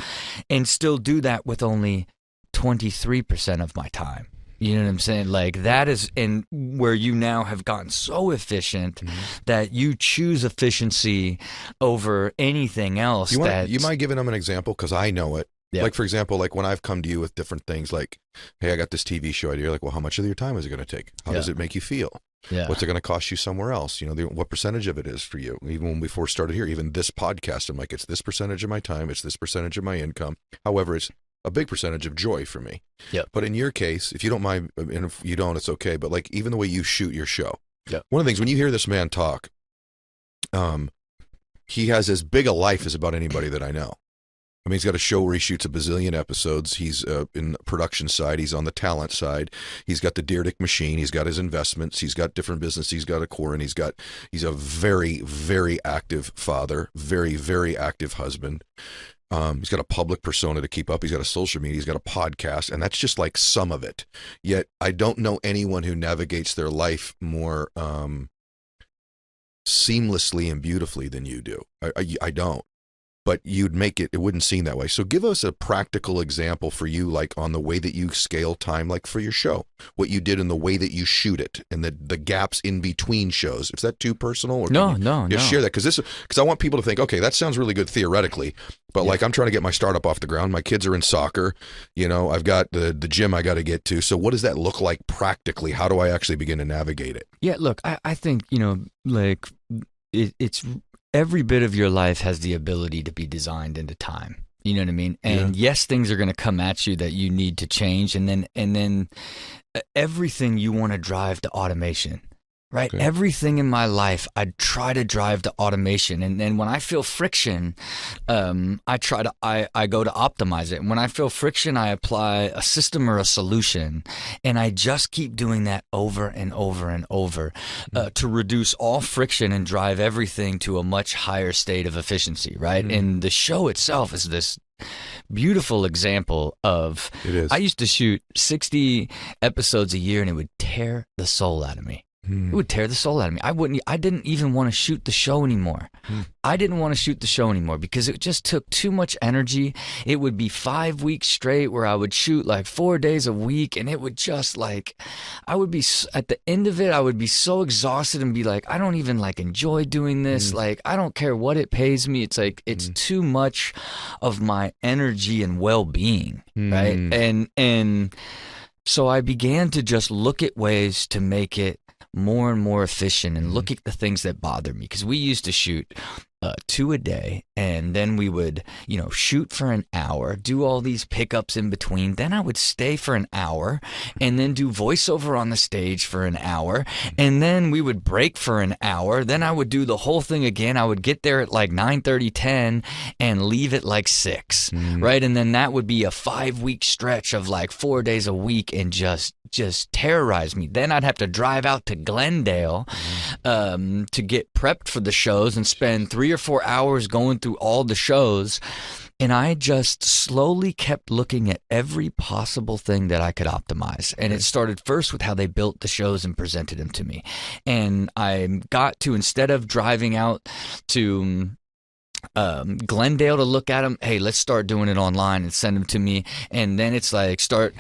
and still do that with only 23% of my time. You know what I'm saying? Like that is in where you now have gotten so efficient that you choose efficiency over anything else. You mind giving them an example? Because I know it. Like, for example, like when I've come to you with different things like, hey, I got this TV show idea. You're like, well, how much of your time is it going to take? How does it make you feel? What's it going to cost you somewhere else? What percentage of it is for you? Even when we first started here, even this podcast, I'm like, it's this percentage of my time. It's this percentage of my income. However, it's a big percentage of joy for me. But in your case, if you don't mind, and if you don't, it's okay. But like even the way you shoot your show, one of the things when you hear this man talk, he has as big a life as about anybody that I know. I mean, he's got a show where he shoots a bazillion episodes. He's in the production side. He's on the talent side. He's got the Dyrdek machine. He's got his investments. He's got different business. He's got a core, and he's a very, very active father, very, very active husband. He's got a public persona to keep up. He's got a social media. He's got a podcast, and that's just like some of it. Yet I don't know anyone who navigates their life more seamlessly and beautifully than you do. I don't. But you'd make it wouldn't seem that way. So give us a practical example for you, like on the way that you scale time, like for your show, what you did in the way that you shoot it and the gaps in between shows. Is that too personal? Or No. Share that. Because I want people to think, okay, that sounds really good theoretically, but like I'm trying to get my startup off the ground. My kids are in soccer. I've got the gym I got to get to. So what does that look like practically? How do I actually begin to navigate it? Yeah, look, I think, like it's every bit of your life has the ability to be designed into time. You know what I mean? And yes, things are going to come at you that you need to change. And then everything you want to drive to automation. right? Okay. Everything in my life, I try to drive to automation. And then when I feel friction, I go to optimize it. And when I feel friction, I apply a system or a solution. And I just keep doing that over and over and over to reduce all friction and drive everything to a much higher state of efficiency, right? And the show itself is this beautiful example of, It is. I used to shoot 60 episodes a year and it would tear the soul out of me. It would tear the soul out of me. I didn't even want to shoot the show anymore. I didn't want to shoot the show anymore because it just took too much energy. It would be 5 weeks straight where I would shoot like 4 days a week, and it would just like, I would be, at the end of it, I would be so exhausted and be like, I don't even like enjoy doing this. Like, I don't care what it pays me. It's like, it's too much of my energy and well-being, right? And so I began to just look at ways to make it more and more efficient and look at the things that bother me, because we used to shoot 2 a day, and then we would, shoot for an hour, do all these pickups in between. Then I would stay for an hour and then do voiceover on the stage for an hour. And then we would break for an hour. Then I would do the whole thing again. I would get there at like 9:30, 10 and leave at like 6, right? And then that would be a 5-week stretch of like 4 days a week and just terrorize me. Then I'd have to drive out to Glendale to get prepped for the shows and spend 3 or 4 hours going through all the shows. And I just slowly kept looking at every possible thing that I could optimize. And it started first with how they built the shows and presented them to me. And I got to, instead of driving out to Glendale to look at them, hey, let's start doing it online and send them to me. And then it's like, start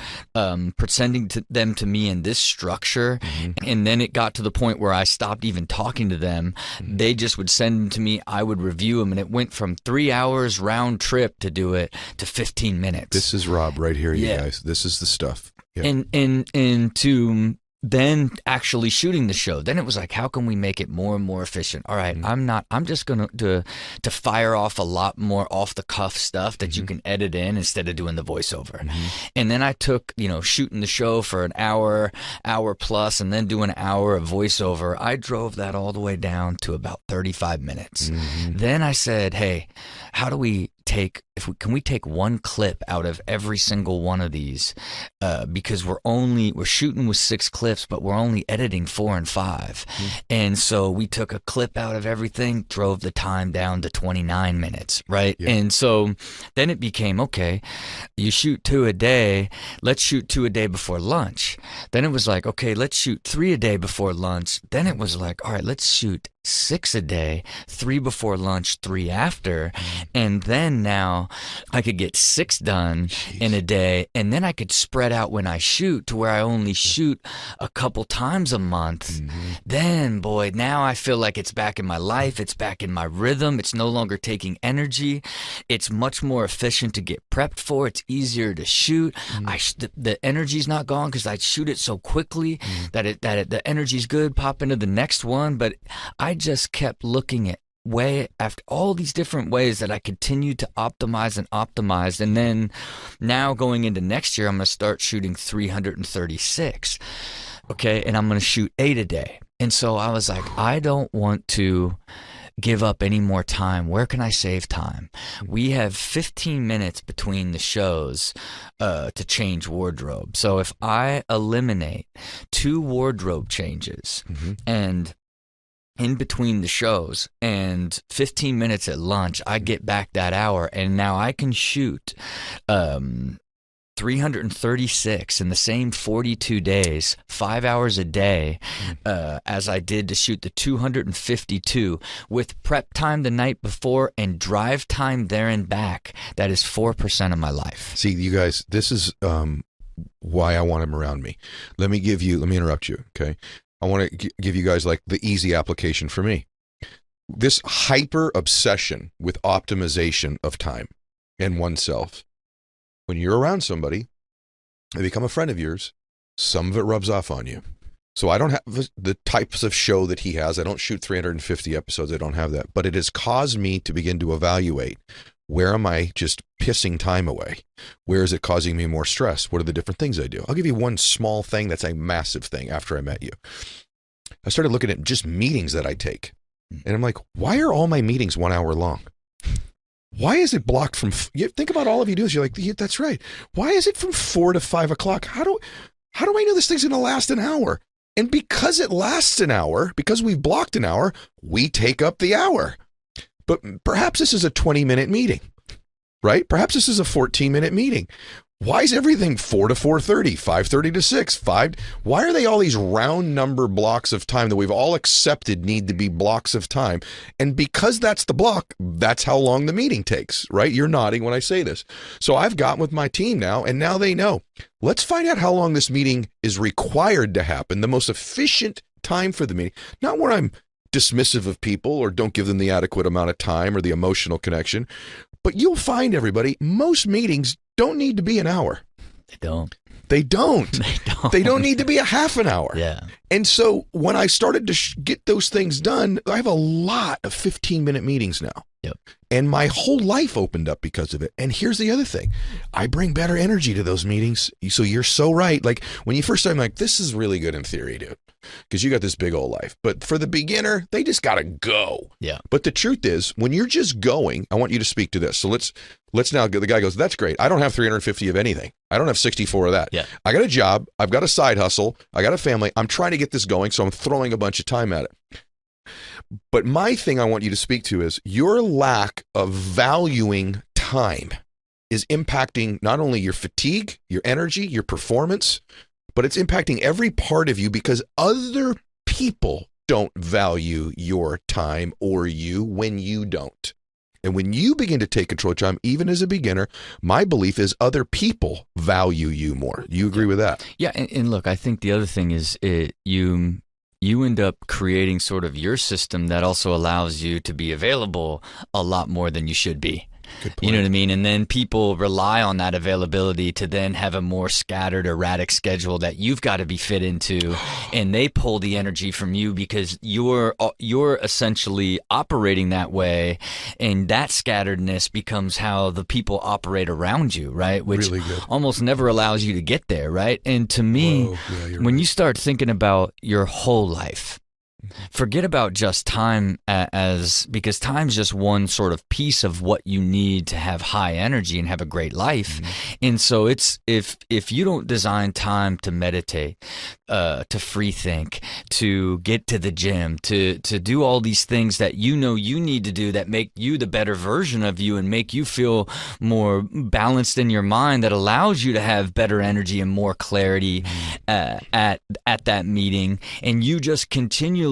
presenting them to me in this structure. And then it got to the point where I stopped even talking to them. They just would send them to me. I would review them. And it went from 3 hours round trip to do it to 15 minutes. This is Rob right here, you guys. This is the stuff. Yeah. And to then actually shooting the show, then it was like, how can we make it more and more efficient? All right, I'm just going to fire off a lot more off the cuff stuff that you can edit in instead of doing the voiceover. And then I took, shooting the show for an hour plus, and then do an hour of voiceover. I drove that all the way down to about 35 minutes. Then I said, hey, how do we can we take one clip out of every single one of these, because we're shooting with 6 clips, but we're only editing 4 and 5. And so we took a clip out of everything, drove the time down to 29 minutes, right? And so then it became, okay, you shoot 2 a day, let's shoot 2 a day before lunch. Then it was like, okay, let's shoot 3 a day before lunch. Then it was like, all right, let's shoot 6 a day, 3 before lunch, 3 after. And then now I could get 6 done in a day, and then I could spread out when I shoot to where I only shoot a couple times a month. Then, boy, now I feel like it's back in my life. It's back in my rhythm. It's no longer taking energy. It's much more efficient to get prepped for. It's easier to shoot. The energy's not gone because I shoot it so quickly that the energy's good. Pop into the next one. But I just kept looking at way after all these different ways that I continued to optimize. And then now going into next year, I'm going to start shooting 336. Okay. And I'm going to shoot 8 a day. And so I was like, I don't want to give up any more time. Where can I save time? We have 15 minutes between the shows to change wardrobe. So if I eliminate 2 wardrobe changes and in between the shows and 15 minutes at lunch, I get back that hour, and now I can shoot 336 in the same 42 days, 5 hours a day, as I did to shoot the 252 with prep time the night before and drive time there and back. That is 4% of my life. See, you guys, this is why I want him around me. Let me interrupt you, okay? I want to give you guys like the easy application for me. This hyper obsession with optimization of time and oneself. When you're around somebody, they become a friend of yours, some of it rubs off on you. So I don't have the types of show that he has. I don't shoot 350 episodes. I don't have that. But it has caused me to begin to evaluate, where am I just pissing time away? Where is it causing me more stress? What are the different things I do? I'll give you one small thing that's a massive thing after I met you. I started looking at just meetings that I take. And I'm like, why are all my meetings 1 hour long? Why is it blocked from, think about all of you do this. You're like, yeah, that's right. Why is it from 4 to 5 o'clock? How do I know this thing's going to last an hour? And because it lasts an hour, because we've blocked an hour, we take up the hour. But perhaps this is a 20-minute meeting, right? Perhaps this is a 14-minute meeting. Why is everything 4 to 4:30, 5:30 to 6, 5? Why are they all these round number blocks of time that we've all accepted need to be blocks of time? And because that's the block, that's how long the meeting takes, right? You're nodding when I say this. So I've gotten with my team now, and now they know. Let's find out how long this meeting is required to happen, the most efficient time for the meeting, not where I'm dismissive of people or don't give them the adequate amount of time or the emotional connection. But you'll find, everybody, most meetings don't need to be an hour. They don't. They don't. They don't need to be a half an hour. Yeah. And so when I started to get those things done, I have a lot of 15-minute meetings now. Yep. And my whole life opened up because of it. And here's the other thing. I bring better energy to those meetings. So you're so right. Like when you first started, I'm like, this is really good in theory, dude, because you got this big old life. But for the beginner, they just got to go. Yeah. But the truth is, when you're just going, I want you to speak to this. So let's now go. The guy goes, that's great. I don't have 350 of anything. I don't have 64 of that. Yeah. I got a job. I've got a side hustle. I got a family. I'm trying to get this going. So I'm throwing a bunch of time at it. But my thing I want you to speak to is your lack of valuing time is impacting not only your fatigue, your energy, your performance, but it's impacting every part of you because other people don't value your time or you when you don't. And when you begin to take control of time, even as a beginner, my belief is other people value you more. Do you agree with that? Yeah. And look, I think the other thing is you end up creating sort of your system that also allows you to be available a lot more than you should be. Good point. You know what I mean? And then people rely on that availability to then have a more scattered, erratic schedule that you've got to be fit into, and they pull the energy from you because you're essentially operating that way, and that scatteredness becomes how the people operate around you, right? Which Really good. almost never allows you to get there, right? And to me, when you start thinking about your whole life, forget about just time because time's just one sort of piece of what you need to have high energy and have a great life. Mm-hmm. And so it's if you don't design time to meditate, to free think, to get to the gym, to do all these things that you know you need to do that make you the better version of you and make you feel more balanced in your mind, that allows you to have better energy and more clarity at that meeting, and you just continually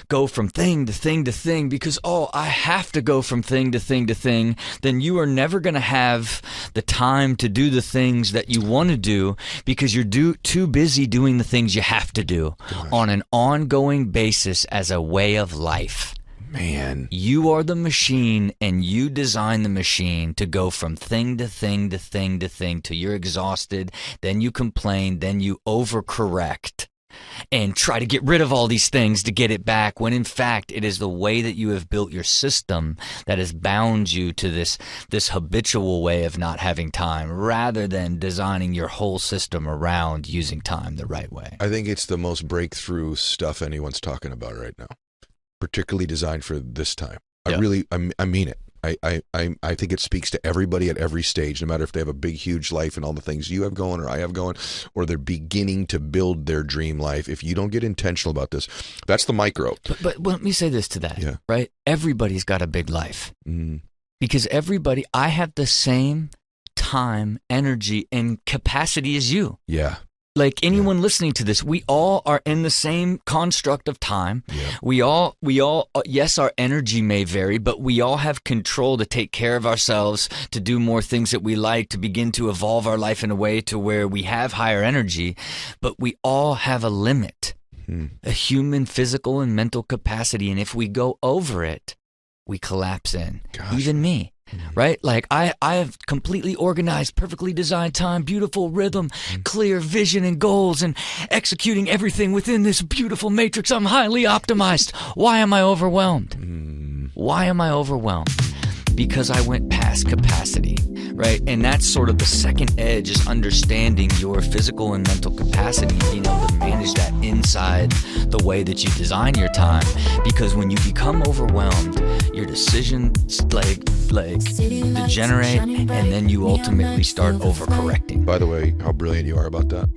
go from thing to thing to thing because, I have to go from thing to thing to thing, then you are never going to have the time to do the things that you want to do because you're too busy doing the things you have to do on an ongoing basis as a way of life. Man, you are the machine, and you design the machine to go from thing to thing to thing to thing till you're exhausted, then you complain, then you overcorrect and try to get rid of all these things to get it back, when in fact it is the way that you have built your system that has bound you to this habitual way of not having time, rather than designing your whole system around using time the right way. I think it's the most breakthrough stuff anyone's talking about right now, particularly designed for this time. I mean it. I think it speaks to everybody at every stage, no matter if they have a big, huge life and all the things you have going or I have going, or they're beginning to build their dream life. If you don't get intentional about this, that's the micro. But let me say this to that, right? Everybody's got a big life because I have the same time, energy, and capacity as you. Yeah. Like anyone listening to this, we all are in the same construct of time. Yeah. We all, yes, our energy may vary, but we all have control to take care of ourselves, to do more things that we like, to begin to evolve our life in a way to where we have higher energy, but we all have a limit, a human physical and mental capacity. And if we go over it, we collapse in. Gosh. Even me. Right? Like I have completely organized, perfectly designed time, beautiful rhythm, clear vision and goals, and executing everything within this beautiful matrix. I'm highly optimized. Why am I overwhelmed? Why am I overwhelmed? Because I went past capacity. right? And that's sort of the second edge, is understanding your physical and mental capacity and being able to manage that inside the way that you design your time. Because when you become overwhelmed, your decisions like degenerate, and then you ultimately start overcorrecting. By the way, how brilliant you are about that.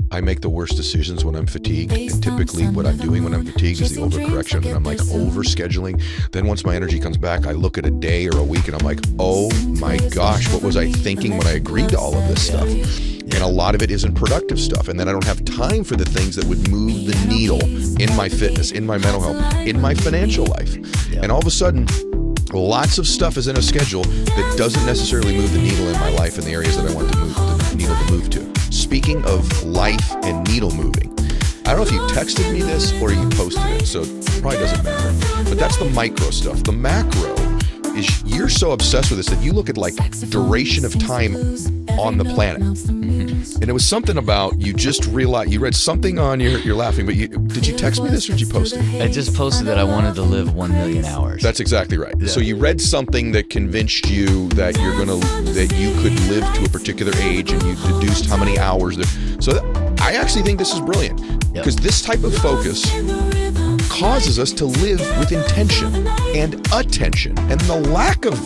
I make the worst decisions when I'm fatigued, and typically what I'm doing when I'm fatigued is the overcorrection, and I'm like overscheduling. Then once my energy comes back, I look at a day or a week and I'm like, oh my gosh, what was I thinking when I agreed to all of this stuff? And a lot of it isn't productive stuff. And then I don't have time for the things that would move the needle in my fitness, in my mental health, in my financial life. And all of a sudden, lots of stuff is in a schedule that doesn't necessarily move the needle in my life in the areas that I want the needle to move to. Speaking of life and needle moving, I don't know if you texted me this or you posted it, so it probably doesn't matter. But that's the micro stuff. The macro is, you're so obsessed with this that you look at like duration of time on the planet. And it was something about, you just realized, you read something on you're laughing, but did you text me this or did you post it? I just posted that I wanted to live 1 million hours. That's exactly right. Yeah. So you read something that convinced you that that you could live to a particular age, and you deduced how many hours there. So I actually think this is brilliant, because this type of focus causes us to live with intention and attention, and the lack of,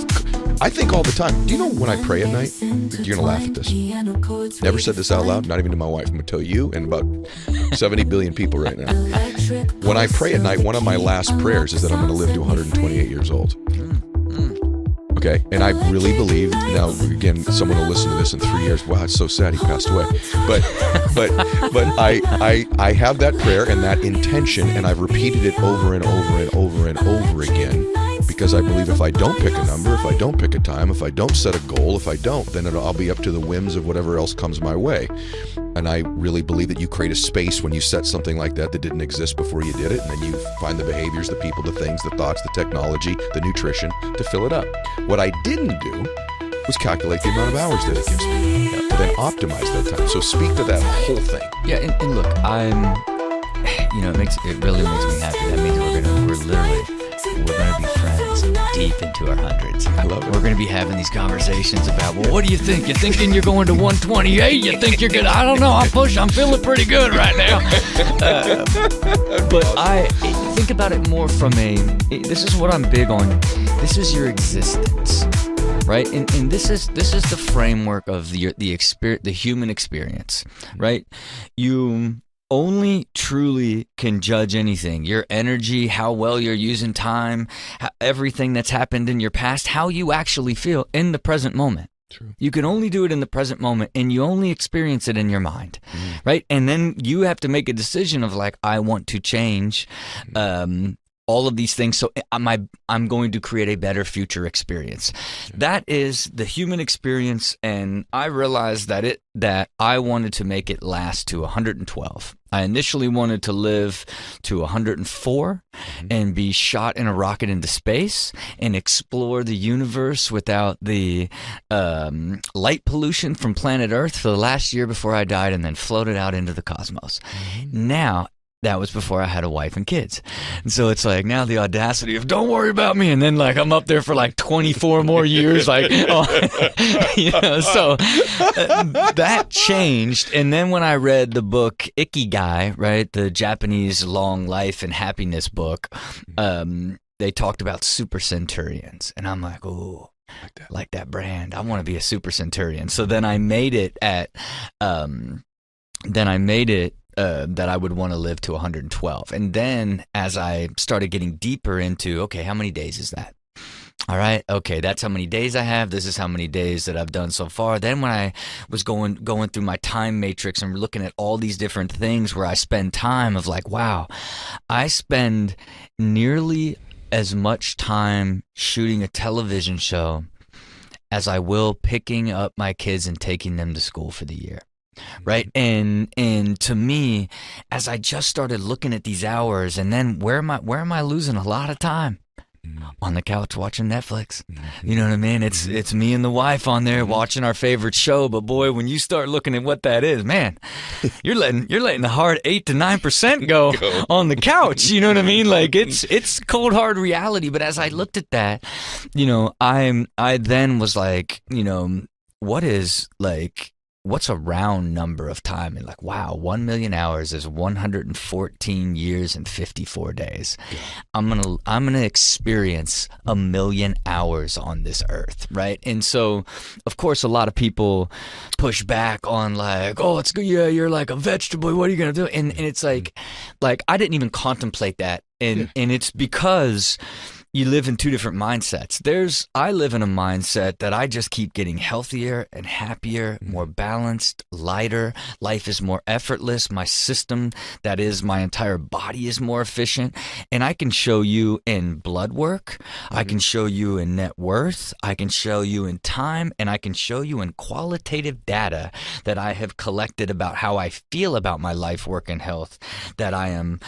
I think all the time, do you know when I pray at night? You're gonna laugh at this. Never said this out loud, not even to my wife. I'm gonna tell you and about 70 billion people right now. When I pray at night, one of my last prayers is that I'm gonna live to 128 years old. Okay, and I really believe, now again, someone will listen to this in 3 years. Wow, it's so sad he passed away. But I have that prayer and that intention, and I've repeated it over and over and over and over again, because I believe if I don't pick a number, if I don't pick a time, if I don't set a goal, then I'll be up to the whims of whatever else comes my way. And I really believe that you create a space when you set something like that didn't exist before you did it, and then you find the behaviors, the people, the things, the thoughts, the technology, the nutrition to fill it up. What I didn't do was calculate the amount of hours that it gives me, to then optimize that time. So speak to that whole thing. Yeah, and look, it really makes me happy. That means we're gonna be friends deep into our hundreds. I love it. We're gonna be having these conversations about, well, what do you think? You thinking you're going to 128? You think you're gonna? I don't know. I'm feeling pretty good right now. But I think about it more from this is what I'm big on. This is your existence, right? And this is the framework of the human experience, right? You only truly can judge anything, your energy, how well you're using time, everything that's happened in your past, how you actually feel in the present moment. True. You can only do it in the present moment, and you only experience it in your mind, right? And then you have to make a decision of like, I want to change all of these things, so I'm going to create a better future experience. That is the human experience, and I realized that I wanted to make it last to 112. I initially wanted to live to 104 and be shot in a rocket into space and explore the universe without the light pollution from planet Earth for the last year before I died, and then floated out into the cosmos. Now, that was before I had a wife and kids. And so it's like now the audacity of don't worry about me. And then like I'm up there for like 24 more years. Like, so that changed. And then when I read the book Ikigai, right, the Japanese long life and happiness book, they talked about super centurions. And I'm like, oh, like that brand. I want to be a super centurion. So then I made it that I would want to live to 112. And then as I started getting deeper into, okay, how many days is that? All right, okay, that's how many days I have. This is how many days that I've done so far. Then when I was going through my time matrix and looking at all these different things where I spend time of like, wow, I spend nearly as much time shooting a television show as I will picking up my kids and taking them to school for the year. Right. And to me, as I just started looking at these hours, and then where am I losing a lot of time? On the couch watching Netflix. You know what I mean? It's me and the wife on there watching our favorite show. But boy, when you start looking at what that is, man, you're letting the hard 8 to 9% go on the couch. You know what I mean? Like it's cold hard reality. But as I looked at that, I then was like, what is like, what's a round number of time? And like, wow, 1 million hours is 114 years and 54 days. I'm gonna experience 1 million hours on this earth, right? And so, of course, a lot of people push back on like, oh, it's good, yeah, you're like a vegetable. What are you gonna do? And it's like I didn't even contemplate that, and it's because you live in two different mindsets. I live in a mindset that I just keep getting healthier and happier, more balanced, lighter. Life is more effortless. My system, that is my entire body, is more efficient. And I can show you in blood work. I can show you in net worth. I can show you in time. And I can show you in qualitative data that I have collected about how I feel about my life, work, and health, that I am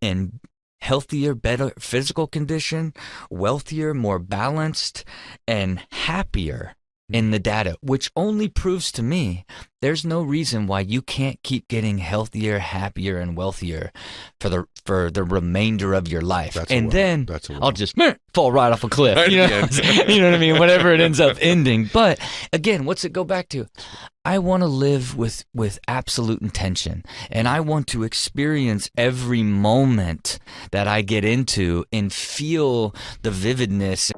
in healthier, better physical condition, wealthier, more balanced, and happier in the data, which only proves to me there's no reason why you can't keep getting healthier, happier, and wealthier for the remainder of your life. Then I'll just fall right off a cliff. You know? You know what I mean? Whatever it ends up ending. But again, what's it go back to? I want to live with absolute intention, and I want to experience every moment that I get into and feel the vividness.